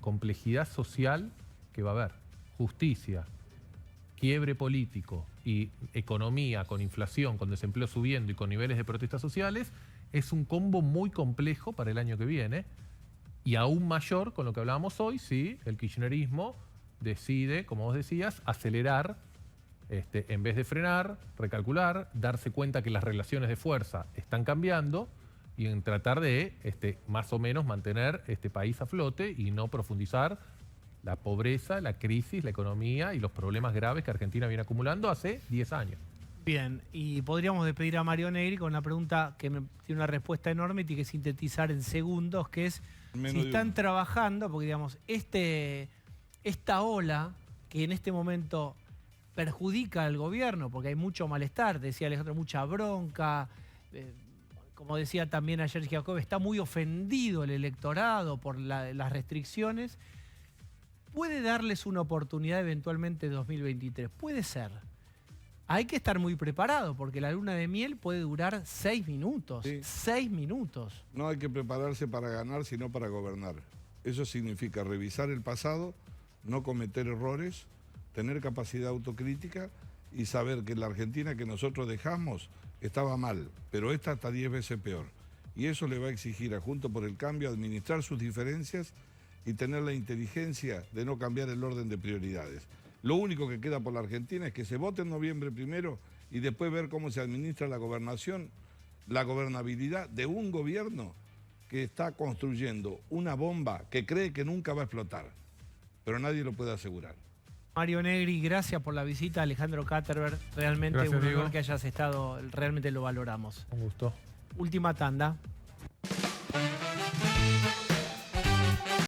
complejidad social que va a haber. Justicia, quiebre político y economía con inflación, con desempleo subiendo y con niveles de protestas sociales, es un combo muy complejo para el año que viene y aún mayor con lo que hablábamos hoy si el kirchnerismo decide, como vos decías, acelerar en vez de frenar, recalcular, darse cuenta que las relaciones de fuerza están cambiando y en tratar de más o menos mantener este país a flote y no profundizar la pobreza, la crisis, la economía y los problemas graves que Argentina viene acumulando hace 10 años. Bien, y podríamos despedir a Mario Negri con una pregunta que tiene una respuesta enorme y tiene que sintetizar en segundos, que es si están trabajando, porque digamos, esta ola que en este momento perjudica al gobierno, porque hay mucho malestar, decía Alejandro, mucha bronca, como decía también ayer Giacobbe, está muy ofendido el electorado por las restricciones. ¿Puede darles una oportunidad eventualmente en 2023? Puede ser. Hay que estar muy preparado porque la luna de miel puede durar 6 minutos. Sí. 6 minutos. No hay que prepararse para ganar, sino para gobernar. Eso significa revisar el pasado, no cometer errores, tener capacidad autocrítica y saber que la Argentina que nosotros dejamos estaba mal, pero esta está 10 veces peor. Y eso le va a exigir a Juntos por el Cambio administrar sus diferencias y tener la inteligencia de no cambiar el orden de prioridades. Lo único que queda por la Argentina es que se vote en noviembre primero y después ver cómo se administra la gobernación, la gobernabilidad de un gobierno que está construyendo una bomba que cree que nunca va a explotar, pero nadie lo puede asegurar. Mario Negri, gracias por la visita. Alejandro Katterberg, realmente gracias, un honor que hayas estado, realmente lo valoramos. Un gusto. Última tanda.